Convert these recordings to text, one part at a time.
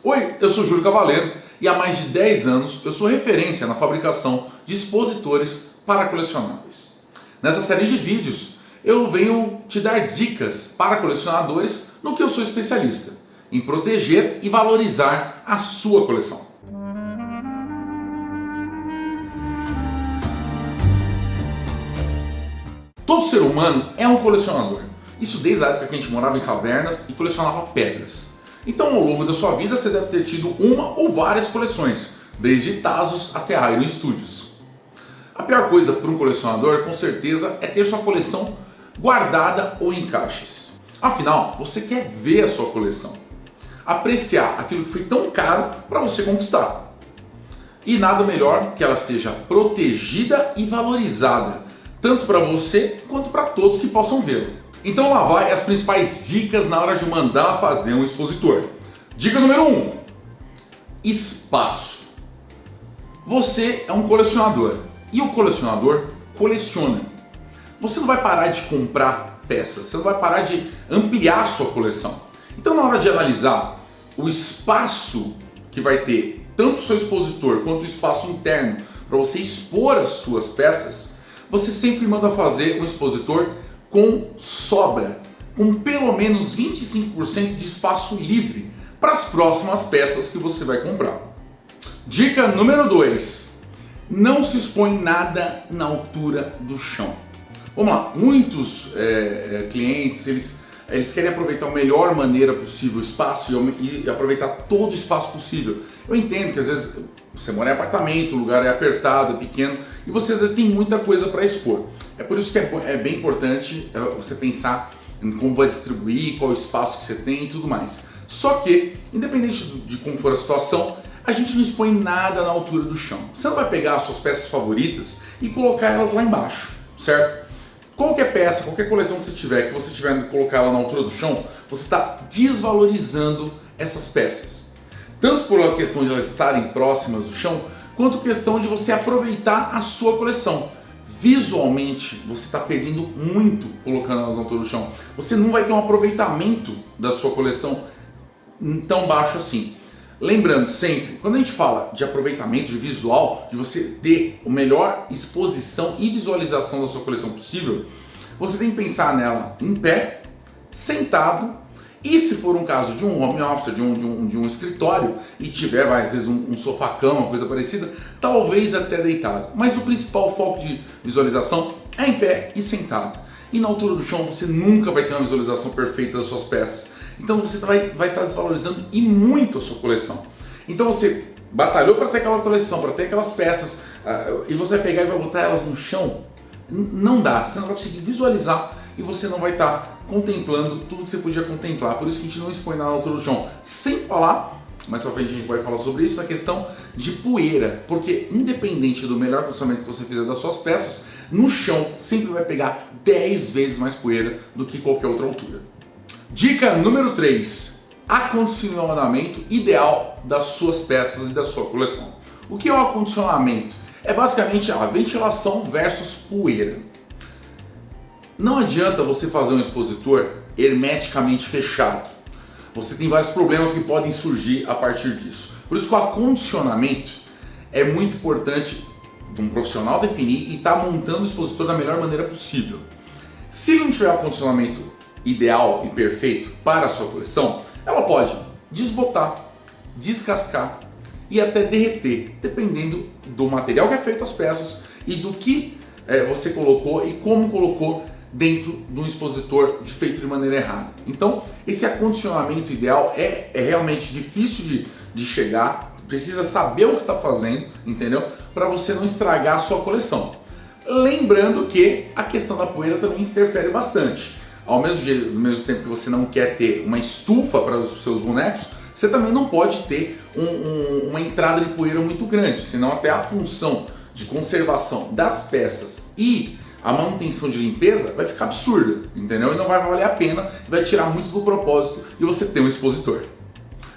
Oi, eu sou Júlio Cavaleiro e há mais de 10 anos eu sou referência na fabricação de expositores para colecionáveis. Nessa série de vídeos eu venho te dar dicas para colecionadores no que eu sou especialista, em proteger e valorizar a sua coleção. Todo ser humano é um colecionador. Isso desde a época que a gente morava em cavernas e colecionava pedras. Então, ao longo da sua vida, você deve ter tido uma ou várias coleções, desde Tazos até Iron Studios. A pior coisa para um colecionador, com certeza, é ter sua coleção guardada ou em caixas. Afinal, você quer ver a sua coleção, apreciar aquilo que foi tão caro para você conquistar. E nada melhor que ela esteja protegida e valorizada, tanto para você quanto para todos que possam vê-la. Então lá vai as principais dicas na hora de mandar fazer um expositor. Dica número 1: espaço. Você é um colecionador e o colecionador coleciona. Você não vai parar de comprar peças, você não vai parar de ampliar a sua coleção. Então, na hora de analisar o espaço que vai ter tanto o seu expositor quanto o espaço interno para você expor as suas peças, você sempre manda fazer um expositor com sobra, com pelo menos 25% de espaço livre para as próximas peças que você vai comprar. Dica número 2: não se expõe nada na altura do chão. Vamos lá, muitos clientes eles querem aproveitar a melhor maneira possível o espaço e aproveitar todo o espaço possível. Eu entendo que às vezes você mora em apartamento, o lugar é apertado, é pequeno e você às vezes tem muita coisa para expor. É por isso que é bem importante você pensar em como vai distribuir, qual o espaço que você tem e tudo mais. Só que, independente de como for a situação, a gente não expõe nada na altura do chão. Você não vai pegar as suas peças favoritas e colocar elas lá embaixo, certo? Qualquer peça, qualquer coleção que você tiver que colocar ela na altura do chão, você está desvalorizando essas peças. Tanto por uma questão de elas estarem próximas do chão, quanto questão de você aproveitar a sua coleção. Visualmente, você está perdendo muito colocando elas na altura do chão. Você não vai ter um aproveitamento da sua coleção tão baixo assim. Lembrando sempre, quando a gente fala de aproveitamento de visual, de você ter a melhor exposição e visualização da sua coleção possível, você tem que pensar nela em pé, sentado, e se for um caso de um home office, de um escritório, e tiver às vezes um sofá-cama, uma coisa parecida, talvez até deitado. Mas o principal foco de visualização é em pé e sentado. E na altura do chão você nunca vai ter uma visualização perfeita das suas peças. Então você vai estar desvalorizando e muito a sua coleção. Então você batalhou para ter aquela coleção, para ter aquelas peças, e você vai pegar e vai botar elas no chão. Não dá, você não vai conseguir visualizar e você não vai estar contemplando tudo que você podia contemplar. Por isso que a gente não expõe nada na altura do chão. Sem falar, mais pra frente a gente vai falar sobre isso, a questão de poeira. Porque independente do melhor posicionamento que você fizer das suas peças, no chão sempre vai pegar 10 vezes mais poeira do que qualquer outra altura. Dica número 3: acondicionamento ideal das suas peças e da sua coleção. O que é o acondicionamento? É basicamente a ventilação versus poeira. Não adianta você fazer um expositor hermeticamente fechado. Você tem vários problemas que podem surgir a partir disso. Por isso que o acondicionamento é muito importante de um profissional definir e estar montando o expositor da melhor maneira possível. Se não tiver acondicionamento ideal e perfeito para a sua coleção, ela pode desbotar, descascar e até derreter, dependendo do material que é feito as peças e do que você colocou e como colocou dentro de um expositor feito de maneira errada. Então, esse acondicionamento ideal é realmente difícil de chegar, precisa saber o que está fazendo, entendeu? Para você não estragar a sua coleção. Lembrando que a questão da poeira também interfere bastante. Ao mesmo tempo que você não quer ter uma estufa para os seus bonecos, você também não pode ter uma entrada de poeira muito grande, senão até a função de conservação das peças e a manutenção de limpeza vai ficar absurda, entendeu? E não vai valer a pena, vai tirar muito do propósito de você ter um expositor.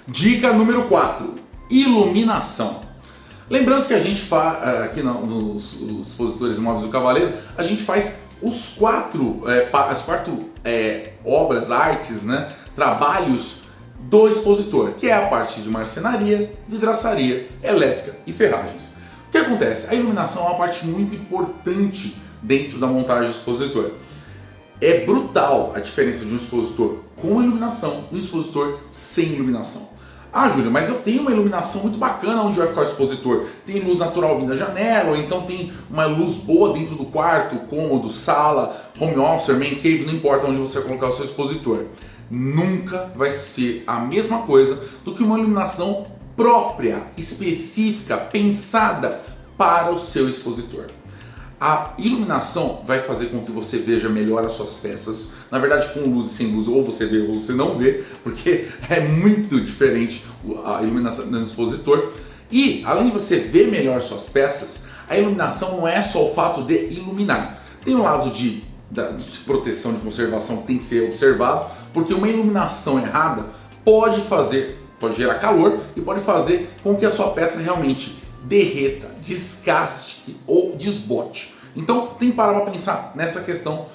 Dica número 4: iluminação. Lembrando que a gente faz, aqui nos expositores móveis do Cavaleiro, a gente faz as quatro obras, artes, né, trabalhos do expositor, que é a parte de marcenaria, vidraçaria, elétrica e ferragens. O que acontece? A iluminação é uma parte muito importante dentro da montagem do expositor. É brutal a diferença de um expositor com iluminação e um expositor sem iluminação. Ah, Júlio, mas eu tenho uma iluminação muito bacana onde vai ficar o expositor. Tem luz natural vindo da janela, ou então tem uma luz boa dentro do quarto, cômodo, sala, home office, man cave, não importa onde você vai colocar o seu expositor. Nunca vai ser a mesma coisa do que uma iluminação própria, específica, pensada para o seu expositor. A iluminação vai fazer com que você veja melhor as suas peças. Na verdade, com luz e sem luz, ou você vê ou você não vê, porque é muito diferente a iluminação do expositor. E, além de você ver melhor suas peças, a iluminação não é só o fato de iluminar. Tem um lado de proteção, de conservação que tem que ser observado, porque uma iluminação errada pode gerar calor e pode fazer com que a sua peça realmente derreta, desgaste ou desbote. Então tem que parar para pensar nessa questão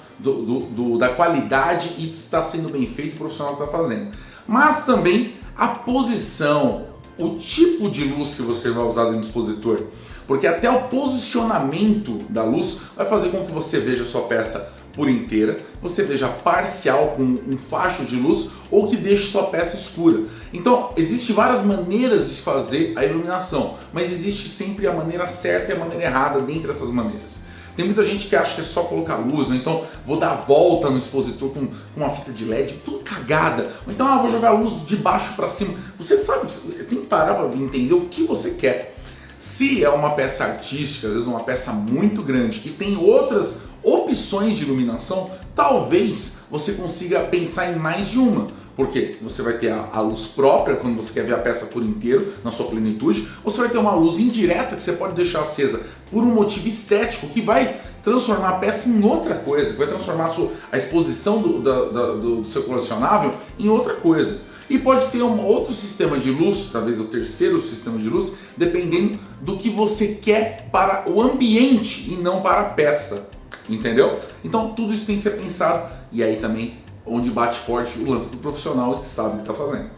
da qualidade e se está sendo bem feito o profissional que está fazendo. Mas também a posição, o tipo de luz que você vai usar no expositor, porque até o posicionamento da luz vai fazer com que você veja a sua peça por inteira, você veja parcial com um facho de luz ou que deixe sua peça escura. Então, existem várias maneiras de fazer a iluminação, mas existe sempre a maneira certa e a maneira errada dentre essas maneiras. Tem muita gente que acha que é só colocar luz, ou então vou dar a volta no expositor com uma fita de LED, tudo cagada. Ou então vou jogar a luz de baixo para cima. Você sabe, tem que parar para entender o que você quer. Se é uma peça artística, às vezes uma peça muito grande, que tem outras opções de iluminação, talvez você consiga pensar em mais de uma. Porque você vai ter a luz própria, quando você quer ver a peça por inteiro, na sua plenitude. Você vai ter uma luz indireta que você pode deixar acesa por um motivo estético, que vai transformar a peça em outra coisa, que vai transformar a exposição do seu colecionável em outra coisa. E pode ter um outro sistema de luz, talvez o terceiro sistema de luz, dependendo do que você quer para o ambiente e não para a peça. Entendeu? Então tudo isso tem que ser pensado. E aí também onde bate forte o lance do profissional que sabe o que está fazendo.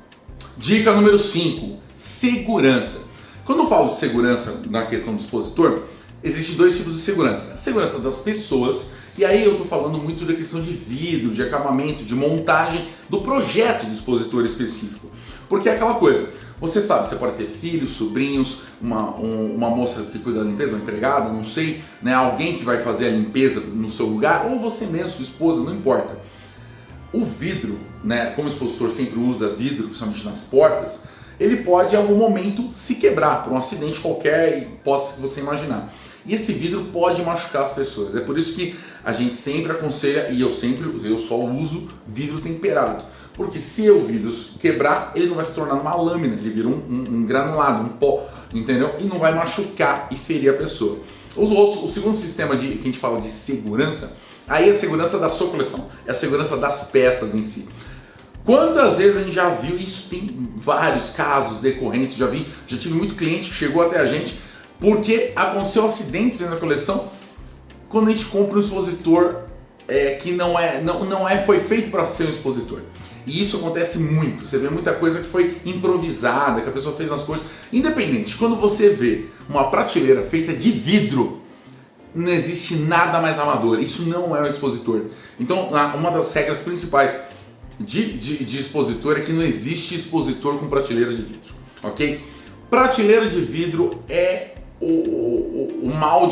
Dica número 5, segurança. Quando eu falo de segurança na questão do expositor, existem dois tipos de segurança. A segurança das pessoas, e aí eu estou falando muito da questão de vidro, de acabamento, de montagem do projeto do expositor específico. Porque é aquela coisa, você sabe, você pode ter filhos, sobrinhos, uma moça que cuida da limpeza, uma empregada, não sei, né, alguém que vai fazer a limpeza no seu lugar, ou você mesmo, sua esposa, não importa. O vidro, né, como o expositor sempre usa vidro, principalmente nas portas, ele pode em algum momento se quebrar por um acidente qualquer, hipótese que você imaginar. E esse vidro pode machucar as pessoas. É por isso que a gente sempre aconselha, e eu só uso vidro temperado. Porque se o vidro quebrar, ele não vai se tornar uma lâmina, ele vira um granulado, um pó, entendeu? E não vai machucar e ferir a pessoa. O segundo sistema que a gente fala de segurança, aí é a segurança da sua coleção, é a segurança das peças em si. Quantas vezes a gente já viu, isso tem vários casos decorrentes, já tive muito cliente que chegou até a gente porque aconteceu acidentes na coleção quando a gente compra um expositor que foi feito para ser um expositor. E isso acontece muito, você vê muita coisa que foi improvisada, que a pessoa fez as coisas. Independente, quando você vê uma prateleira feita de vidro, não existe nada mais amador, isso não é um expositor. Então, uma das regras principais de expositor é que não existe expositor com prateleira de vidro, ok? Prateleira de vidro é o mal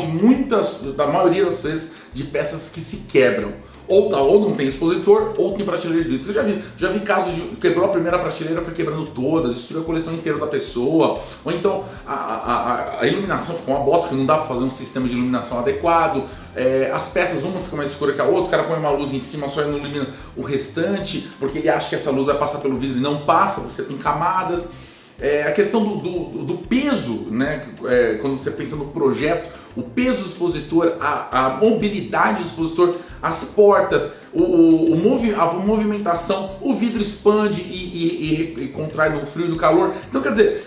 da maioria das vezes de peças que se quebram. Ou não tem expositor, ou tem prateleira de vidro. Você já vi casos de quebrou a primeira prateleira, foi quebrando todas, destruiu a coleção inteira da pessoa. Ou então a iluminação ficou uma bosta, porque não dá para fazer um sistema de iluminação adequado. As peças, uma fica mais escura que a outra, o cara põe uma luz em cima, só não ilumina o restante, porque ele acha que essa luz vai passar pelo vidro e não passa, porque você tem camadas. A questão do peso, né? Quando você pensa no projeto, o peso do expositor, a mobilidade do expositor, as portas, a movimentação, o vidro expande e contrai no frio e no calor. Então, quer dizer,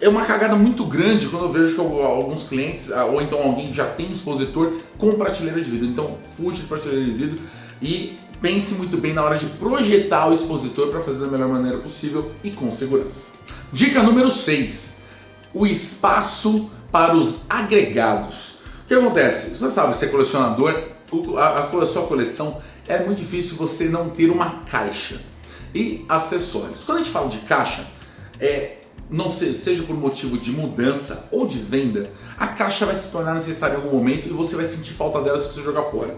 é uma cagada muito grande quando eu vejo que alguns clientes, ou então alguém já tem expositor com prateleira de vidro. Então, fuja de prateleira de vidro e pense muito bem na hora de projetar o expositor para fazer da melhor maneira possível e com segurança. Dica número 6, o espaço para os agregados. O que acontece? Você sabe, você é colecionador, a sua coleção é muito difícil você não ter uma caixa e acessórios. Quando a gente fala de caixa, não seja por motivo de mudança ou de venda, a caixa vai se tornar necessária em algum momento e você vai sentir falta dela se você jogar fora.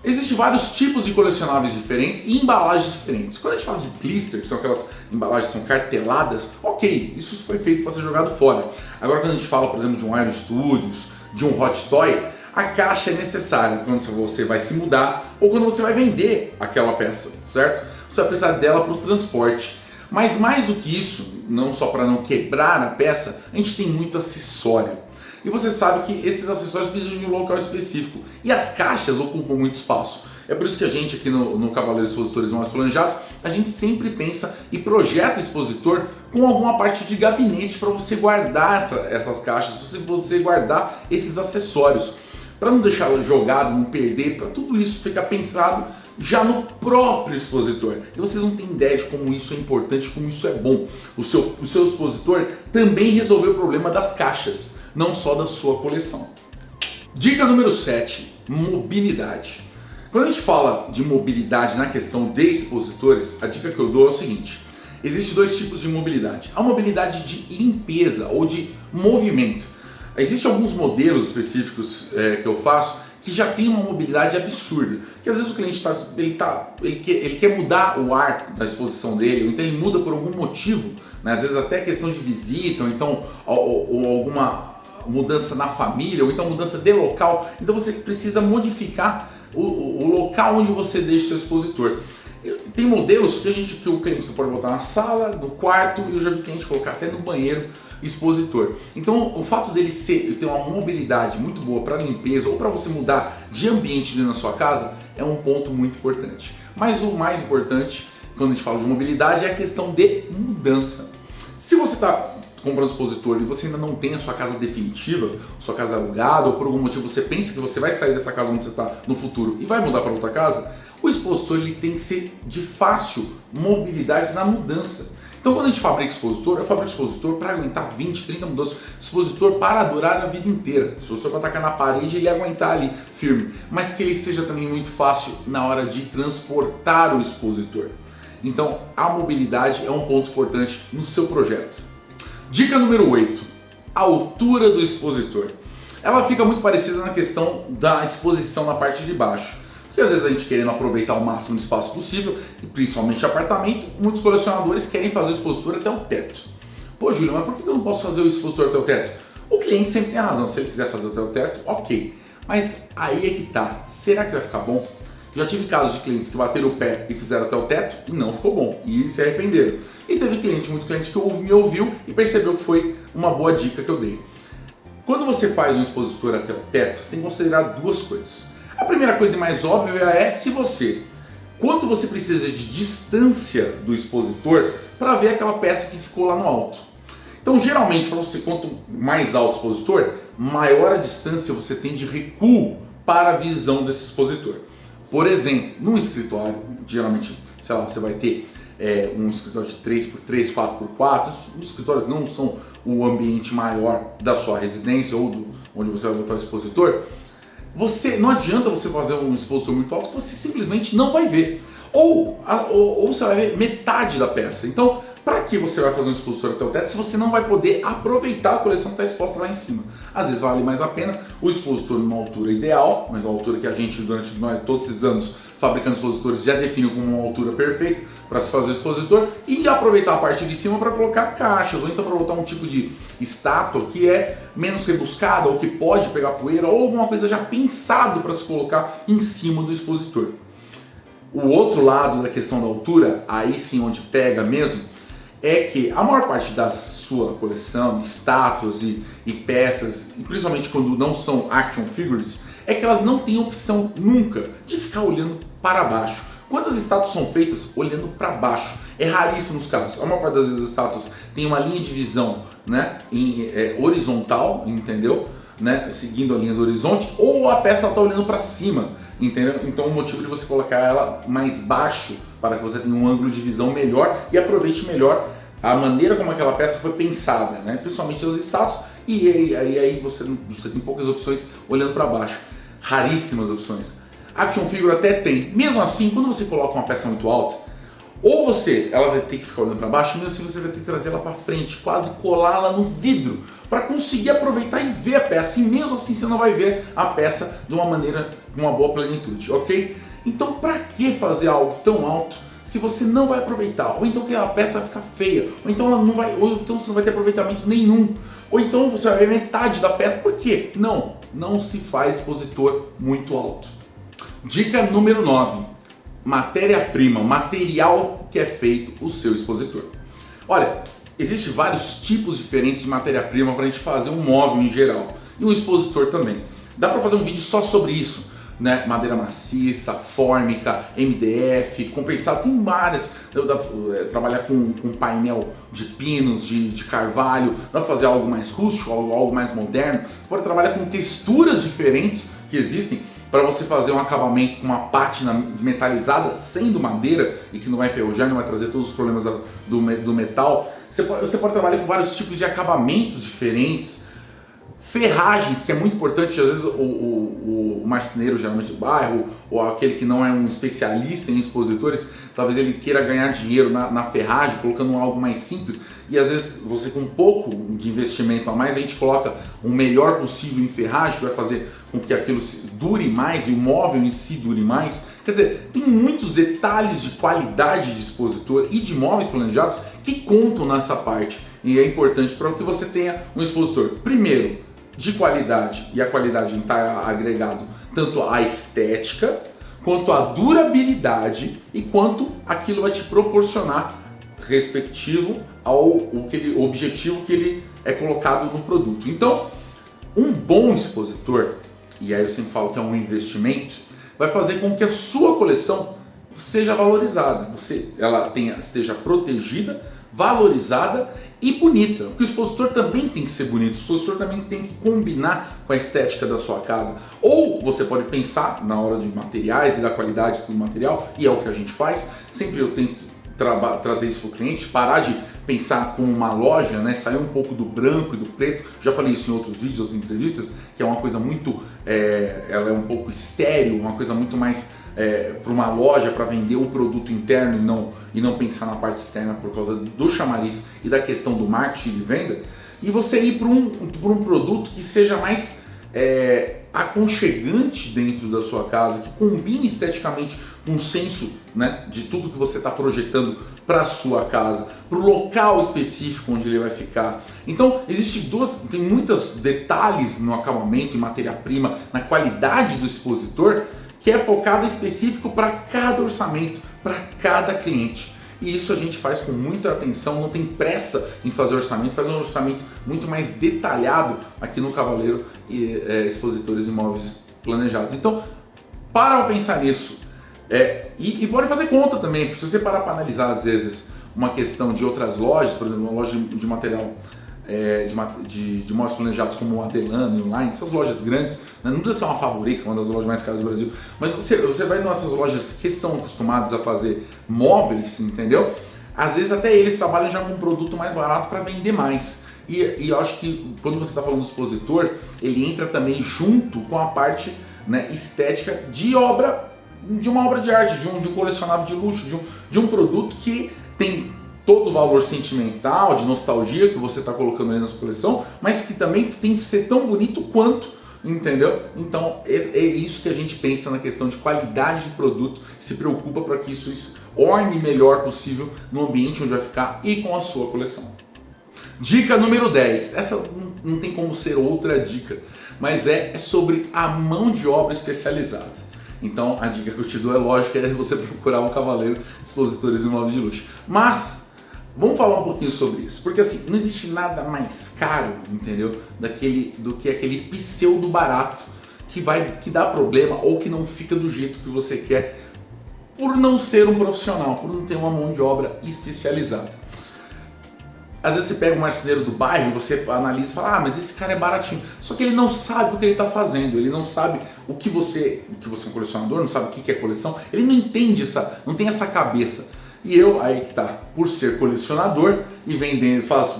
Existem vários tipos de colecionáveis diferentes e embalagens diferentes. Quando a gente fala de blister, que são aquelas embalagens que são carteladas, ok, isso foi feito para ser jogado fora. Agora quando a gente fala, por exemplo, de um Iron Studios, de um Hot Toy, a caixa é necessária quando você vai se mudar ou quando você vai vender aquela peça, certo? Você vai precisar dela para o transporte. Mas mais do que isso, não só para não quebrar a peça, a gente tem muito acessório. E você sabe que esses acessórios precisam de um local específico. E as caixas ocupam muito espaço. É por isso que a gente aqui no Cavaleiros Expositores Mais Planejados, a gente sempre pensa e projeta o expositor com alguma parte de gabinete para você guardar essas caixas, você guardar esses acessórios. Para não deixar jogado, não perder, para tudo isso ficar pensado já no próprio expositor. E vocês não têm ideia de como isso é importante, como isso é bom. O seu expositor também resolveu o problema das caixas, não só da sua coleção. Dica número 7, mobilidade. Quando a gente fala de mobilidade na questão de expositores, a dica que eu dou é o seguinte: existem dois tipos de mobilidade. A mobilidade de limpeza ou de movimento. Existem alguns modelos específicos que eu faço que já tem uma mobilidade absurda. Que às vezes o cliente ele quer mudar o ar da exposição dele, ou então ele muda por algum motivo, né? Às vezes até questão de visita, ou então ou alguma mudança na família, ou então mudança de local. Então você precisa modificar o local onde você deixa o seu expositor. Tem modelos que o cliente pode botar na sala, no quarto, e eu já vi cliente colocar até no banheiro expositor. Então o fato dele ter uma mobilidade muito boa para limpeza ou para você mudar de ambiente dentro da sua casa é um ponto muito importante. Mas o mais importante quando a gente fala de mobilidade é a questão de mudança. Se você está comprando expositor e você ainda não tem a sua casa definitiva, sua casa alugada, ou por algum motivo você pensa que você vai sair dessa casa onde você está no futuro e vai mudar para outra casa, o expositor ele tem que ser de fácil mobilidade na mudança. Então quando a gente fabrica expositor, eu fabrico expositor para aguentar 20, 30 mudanças, expositor para durar a vida inteira. Se você for atacar na parede, ele aguentar ali firme, mas que ele seja também muito fácil na hora de transportar o expositor. Então a mobilidade é um ponto importante no seu projeto. Dica número 8, a altura do expositor. Ela fica muito parecida na questão da exposição na parte de baixo. Porque às vezes a gente querendo aproveitar o máximo de espaço possível, e principalmente apartamento, muitos colecionadores querem fazer o expositor até o teto. Pô, Júlio, mas por que eu não posso fazer o expositor até o teto? O cliente sempre tem razão, se ele quiser fazer até o teto, ok. Mas aí é que tá, será que vai ficar bom? Já tive casos de clientes que bateram o pé e fizeram até o teto e não ficou bom, e se arrependeram. E teve muito cliente que me ouviu e percebeu que foi uma boa dica que eu dei. Quando você faz um expositor até o teto, você tem que considerar duas coisas. A primeira coisa mais óbvia é quanto você precisa de distância do expositor para ver aquela peça que ficou lá no alto. Então geralmente, para você, quanto mais alto o expositor, maior a distância você tem de recuo para a visão desse expositor. Por exemplo, num escritório, geralmente, sei lá, você vai ter um escritório de 3x3, 4x4, os escritórios não são o ambiente maior da sua residência ou onde você vai botar o expositor. Não adianta você fazer um expositor muito alto que você simplesmente não vai ver. Ou você vai ver metade da peça. Então, para que você vai fazer um expositor até o teto se você não vai poder aproveitar a coleção que está exposta lá em cima? Às vezes vale mais a pena o expositor numa altura ideal, mas uma altura que a gente, durante todos esses anos fabricando expositores, já definiu como uma altura perfeita para se fazer o expositor, e aproveitar a parte de cima para colocar caixas, ou então para botar um tipo de estátua que é menos rebuscada, ou que pode pegar poeira, ou alguma coisa já pensado para se colocar em cima do expositor. O outro lado da questão da altura, aí sim onde pega mesmo, é que a maior parte da sua coleção, estátuas e peças, e principalmente quando não são action figures, é que elas não têm opção nunca de ficar olhando para baixo. Quantas estátuas são feitas olhando para baixo? É raríssimo os casos. A maior parte das vezes as estátuas tem uma linha de visão, né, horizontal, entendeu? Né, seguindo a linha do horizonte, ou a peça está olhando para cima. entendeu? Então o motivo de você colocar ela mais baixo para que você tenha um ângulo de visão melhor e aproveite melhor a maneira como aquela peça foi pensada, né? Principalmente os status, e aí você tem poucas opções olhando para baixo, raríssimas opções. Action Figure até tem, mesmo assim, quando você coloca uma peça muito alta, ou ela vai ter que ficar olhando para baixo, mesmo assim você vai ter que trazer ela para frente, quase colá-la no vidro, para conseguir aproveitar e ver a peça, e mesmo assim você não vai ver a peça de uma maneira, com uma boa plenitude, ok? Então para que fazer algo tão alto se você não vai aproveitar? Ou então que a peça vai ficar feia, ou então ela não vai, ou então você não vai ter aproveitamento nenhum, ou então você vai ver metade da peça. Por quê? Não se faz expositor muito alto. Dica número 9. Matéria-prima, o material que é feito o seu expositor. Olha, existem vários tipos diferentes de matéria-prima para a gente fazer um móvel em geral, e um expositor também. Dá para fazer um vídeo só sobre isso, né? Madeira maciça, fórmica, MDF, compensado, tem várias. Trabalhar com painel de pinos, de carvalho, dá para fazer algo mais rústico, algo mais moderno. Pode trabalhar com texturas diferentes que existem para você fazer um acabamento com uma pátina metalizada, sendo madeira e que não vai enferrujar, não vai trazer todos os problemas do metal. Você pode trabalhar com vários tipos de acabamentos diferentes. Ferragens, que é muito importante, às vezes o marceneiro geralmente do bairro, ou aquele que não é um especialista em expositores, talvez ele queira ganhar dinheiro na ferragem, colocando algo mais simples, e às vezes você com um pouco de investimento a mais, a gente coloca o melhor possível em ferragem, que vai fazer com que aquilo dure mais, e o móvel em si dure mais. Quer dizer, tem muitos detalhes de qualidade de expositor e de móveis planejados que contam nessa parte, e é importante para que você tenha um expositor, primeiro, de qualidade, e a qualidade está agregado tanto à estética, quanto à durabilidade e quanto aquilo vai te proporcionar respectivo ao objetivo que ele é colocado no produto. Então, um bom expositor, e aí eu sempre falo que é um investimento, vai fazer com que a sua coleção seja valorizada, ela esteja protegida, valorizada e bonita, porque o expositor também tem que ser bonito, o expositor também tem que combinar com a estética da sua casa. Ou você pode pensar na hora de materiais e da qualidade do material, e é o que a gente faz, sempre eu tento trazer isso para o cliente, parar de pensar como uma loja, né? Sair um pouco do branco e do preto. Já falei isso em outros vídeos, outras entrevistas, que é uma coisa muito, ela é um pouco estéril, uma coisa muito mais para uma loja, para vender o produto interno e não pensar na parte externa por causa do chamariz e da questão do marketing de venda. E você ir para um produto que seja mais aconchegante dentro da sua casa, que combine esteticamente com o senso, né, de tudo que você está projetando para a sua casa, para o local específico onde ele vai ficar. Então, tem muitos detalhes no acabamento, em matéria-prima, na qualidade do expositor, que é focado específico para cada orçamento, para cada cliente. E isso a gente faz com muita atenção, não tem pressa em fazer orçamento, faz um orçamento muito mais detalhado aqui no Cavaleiro Expositores Imóveis Planejados. Então, para pensar nisso, e pode fazer conta também, porque se você parar para analisar às vezes uma questão de outras lojas, por exemplo, uma loja de material de móveis planejados como o Adelano e Online, essas lojas grandes, né, não precisa ser uma Favorita, uma das lojas mais caras do Brasil, mas você vai nessas lojas que são acostumadas a fazer móveis, entendeu? Às vezes até eles trabalham já com um produto mais barato para vender mais. E eu acho que quando você está falando do expositor, ele entra também junto com a parte, né, estética de uma obra de arte, de um colecionável de luxo, de um produto que tem todo o valor sentimental, de nostalgia que você está colocando aí na sua coleção, mas que também tem que ser tão bonito quanto, entendeu? Então é isso que a gente pensa na questão de qualidade de produto, se preocupa para que isso orne melhor possível no ambiente onde vai ficar e com a sua coleção. Dica número 10, essa não tem como ser outra dica, mas é sobre a mão de obra especializada. Então a dica que eu te dou lógico, é você procurar um Cavaleiro Expositores Imóveis de Luxo. Mas vamos falar um pouquinho sobre isso, porque assim, não existe nada mais caro, entendeu, do que aquele pseudo barato que dá problema ou que não fica do jeito que você quer por não ser um profissional, por não ter uma mão de obra especializada. Às vezes você pega um marceneiro do bairro, você analisa e fala, mas esse cara é baratinho. Só que ele não sabe o que ele está fazendo, ele não sabe o que você é um colecionador, não sabe o que é coleção, ele não entende não tem essa cabeça. E eu, aí que tá, por ser colecionador e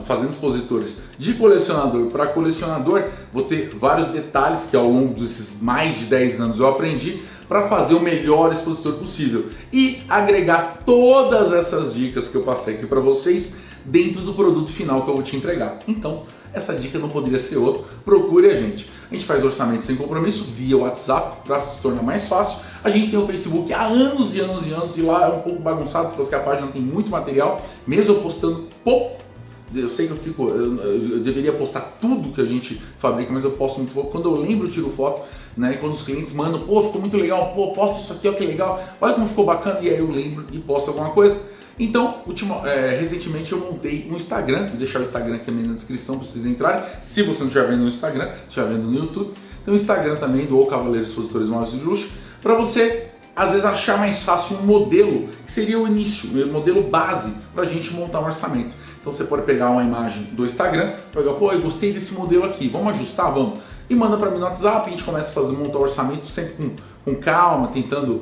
fazendo expositores de colecionador para colecionador, vou ter vários detalhes que ao longo desses mais de 10 anos eu aprendi para fazer o melhor expositor possível e agregar todas essas dicas que eu passei aqui para vocês dentro do produto final que eu vou te entregar. Então, essa dica não poderia ser outra, procure a gente. A gente faz orçamento sem compromisso via WhatsApp para se tornar mais fácil. A gente tem o Facebook há anos e anos e anos e lá é um pouco bagunçado porque a página tem muito material, mesmo eu postando pouco. Eu sei que eu deveria postar tudo que a gente fabrica, mas eu posto muito pouco. Quando eu lembro, eu tiro foto, né? E quando os clientes mandam, pô, ficou muito legal, pô, posta isso aqui, ó, que legal, olha como ficou bacana, e aí eu lembro e posto alguma coisa. Então, recentemente eu montei um Instagram, vou deixar o Instagram aqui também na descrição para vocês entrarem, se você não estiver vendo no Instagram, estiver vendo no YouTube. Tem o Instagram também do O Cavaleiro Expositores Móveis de Luxo, para você às vezes achar mais fácil um modelo, que seria o início, o modelo base para a gente montar um orçamento. Então você pode pegar uma imagem do Instagram, pegar, pô, eu gostei desse modelo aqui, vamos ajustar? Vamos. E manda para mim no WhatsApp, a gente começa a montar o orçamento sempre com calma, tentando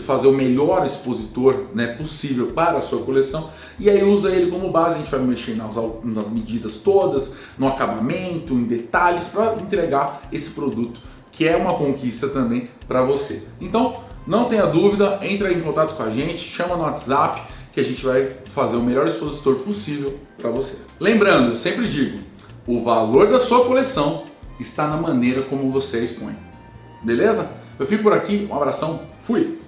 fazer o melhor expositor, né, possível para a sua coleção. E aí usa ele como base, a gente vai mexer nas medidas todas, no acabamento, em detalhes, para entregar esse produto, que é uma conquista também para você. Então, não tenha dúvida, entra em contato com a gente, chama no WhatsApp, que a gente vai fazer o melhor expositor possível para você. Lembrando, eu sempre digo, o valor da sua coleção está na maneira como você a expõe. Beleza? Eu fico por aqui, um abração, fui!